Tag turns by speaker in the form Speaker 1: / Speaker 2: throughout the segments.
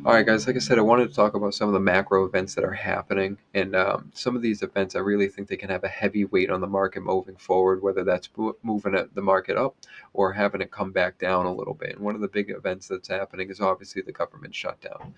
Speaker 1: All right, guys. Like I said, I wanted to talk about some of the macro events that are happening, and some of these events I really think they can have a heavy weight on the market moving forward, whether that's moving the market up or having it come back down a little bit. And one of the big events that's happening is obviously the government shutdown.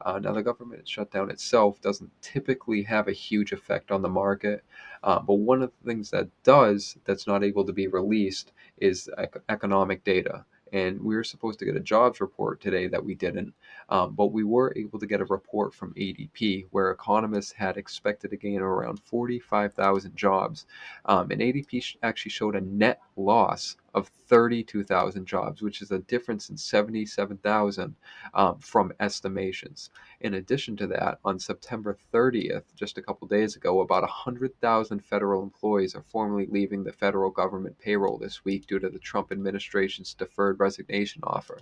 Speaker 1: Now, the government shutdown itself doesn't typically have a huge effect on the market, but one of the things that does, that's not able to be released, is economic data. And we were supposed to get a jobs report today that we didn't. But we were able to get a report from ADP where economists had expected a gain of around 45,000 jobs. And ADP actually showed a net loss of 32,000 jobs, which is a difference in 77,000 from estimations. In addition to that, on September 30th, just a couple days ago, about 100,000 federal employees are formally leaving the federal government payroll this week due to the Trump administration's deferred resignation offer.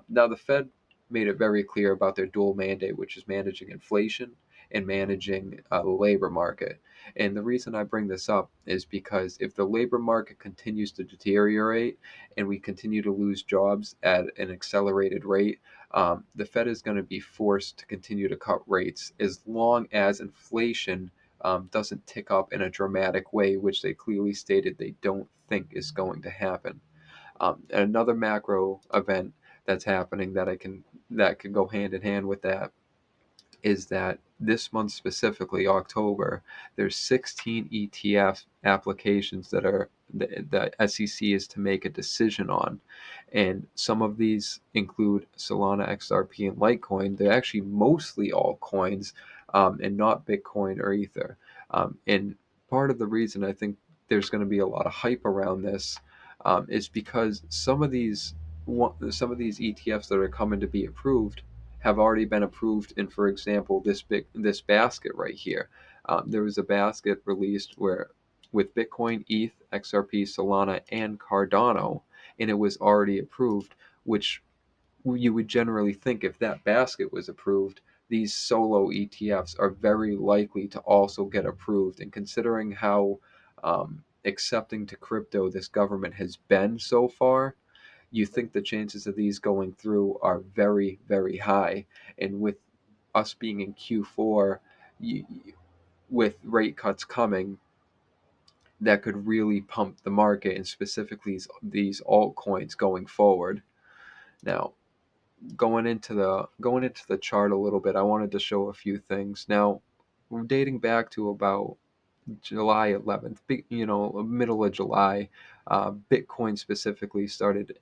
Speaker 1: Now, the Fed made it very clear about their dual mandate, which is managing inflation and managing the labor market. And the reason I bring this up is because if the labor market continues to deteriorate and we continue to lose jobs at an accelerated rate, the Fed is going to be forced to continue to cut rates as long as inflation doesn't tick up in a dramatic way, which they clearly stated they don't think is going to happen. And another macro event that's happening that could go hand in hand with that is that this month specifically, October, there's 16 ETF applications that SEC is to make a decision on, and some of these include Solana, XRP, and Litecoin. They're actually mostly altcoins, and not Bitcoin or Ether. And part of the reason I think there's going to be a lot of hype around this is because some of these ETFs that are coming to be approved have already been approved in, for example, this basket right here. There was a basket released where with Bitcoin, ETH, XRP, Solana, and Cardano, and it was already approved, which you would generally think if that basket was approved, these solo ETFs are very likely to also get approved. And considering how accepting to crypto this government has been so far, you think the chances of these going through are very, very high. And with us being in Q4, with rate cuts coming, that could really pump the market and specifically these altcoins going forward. Now, going into the chart a little bit, I wanted to show a few things. Now, we're dating back to about July 11th, middle of July, Bitcoin specifically started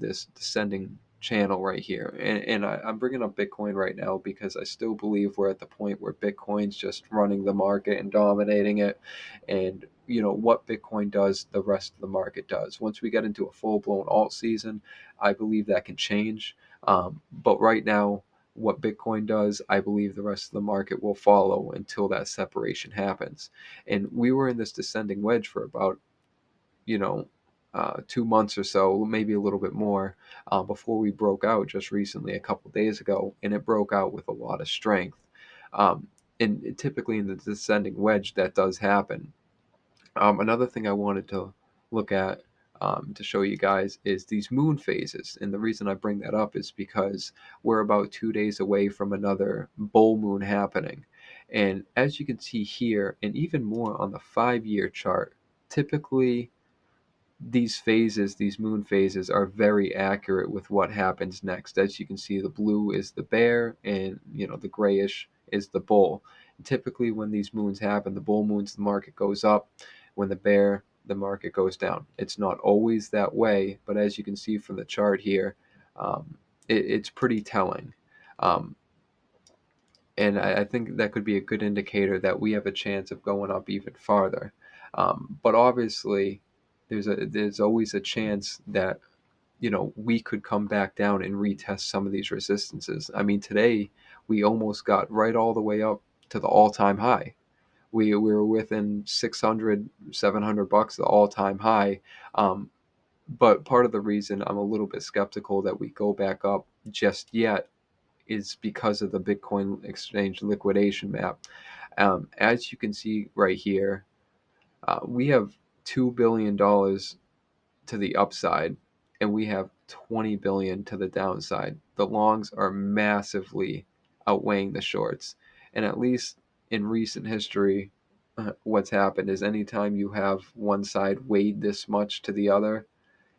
Speaker 1: this descending channel right here. And I'm bringing up Bitcoin right now because I still believe we're at the point where Bitcoin's just running the market and dominating it. And what Bitcoin does, the rest of the market does. Once we get into a full-blown alt season, I believe that can change. But right now, what Bitcoin does, I believe the rest of the market will follow until that separation happens. And we were in this descending wedge for about, you know, 2 months or so, maybe a little bit more, before we broke out just recently, a couple days ago, and it broke out with a lot of strength. Um, and typically in the descending wedge, that does happen. Another thing I wanted to look at to show you guys is these moon phases. And the reason I bring that up is because we're about 2 days away from another bull moon happening. And as you can see here, and even more on the 5 year chart, typically these moon phases are very accurate with what happens next. As you can see, the blue is the bear, and the grayish is the bull. And typically, when these moons happen, the bull moons, the market goes up. When the bear, the market goes down. It's not always that way, but as you can see from the chart here, it's pretty telling. Um, and I think that could be a good indicator that we have a chance of going up even farther. But obviously, there's always a chance that we could come back down and retest some of these resistances. I mean, today we almost got right all the way up to the all-time high. We were within 600, 700 bucks, the all-time high. But part of the reason I'm a little bit skeptical that we go back up just yet is because of the Bitcoin exchange liquidation map. As you can see right here, we have $2 billion to the upside, and we have 20 billion to the downside. The longs are massively outweighing the shorts. And at least in recent history, what's happened is anytime you have one side weighed this much to the other,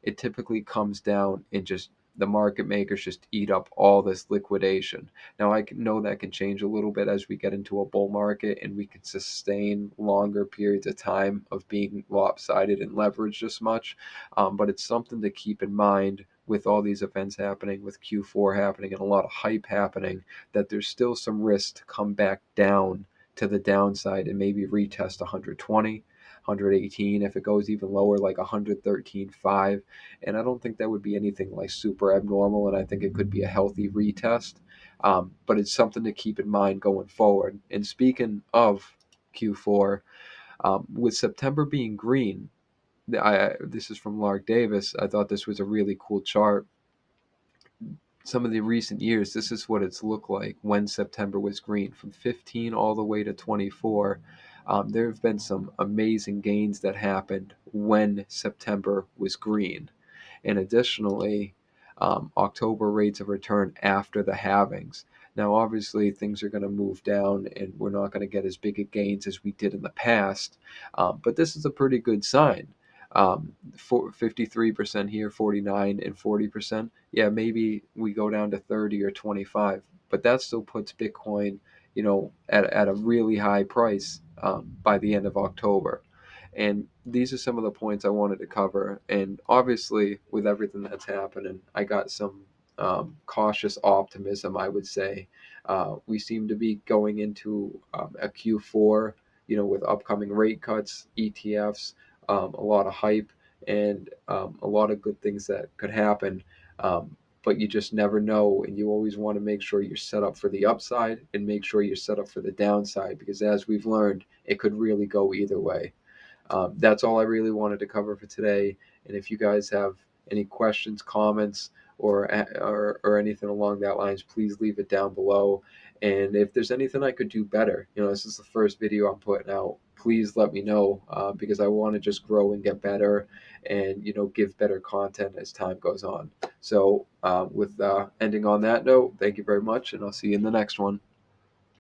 Speaker 1: it typically comes down and just the market makers just eat up all this liquidation. Now, know that can change a little bit as we get into a bull market and we can sustain longer periods of time of being lopsided and leveraged this much. But it's something to keep in mind with all these events happening, with Q4 happening, and a lot of hype happening, that there's still some risk to come back down to the downside and maybe retest 120. 118 if it goes even lower, like 113.5. And I don't think that would be anything like super abnormal, and I think it could be a healthy retest. But it's something to keep in mind going forward. And speaking of Q4, with September being green, this is from Lark Davis. I thought this was a really cool chart. Some of the recent years, this is what it's looked like when September was green, from 15 all the way to 24. There have been some amazing gains that happened when September was green. And additionally, October rates of return after the halvings. Now, obviously, things are going to move down, and we're not going to get as big a gains as we did in the past. But this is a pretty good sign. 53% here, 49 and 40%. Yeah, maybe we go down to 30 or 25, but that still puts Bitcoin, at a really high price by the end of October. And these are some of the points I wanted to cover. And obviously, with everything that's happening, I got some cautious optimism, I would say. We seem to be going into a Q4, with upcoming rate cuts, ETFs, a lot of hype, and a lot of good things that could happen. But you just never know, and you always want to make sure you're set up for the upside and make sure you're set up for the downside, because as we've learned, it could really go either way. That's all I really wanted to cover for today. And if you guys have any questions, comments, or anything along that lines, please leave it down below. And if there's anything I could do better, this is the first video I'm putting out. Please let me know, because I want to just grow and get better, and give better content as time goes on. So with ending on that note, thank you very much, and I'll see you in the next one.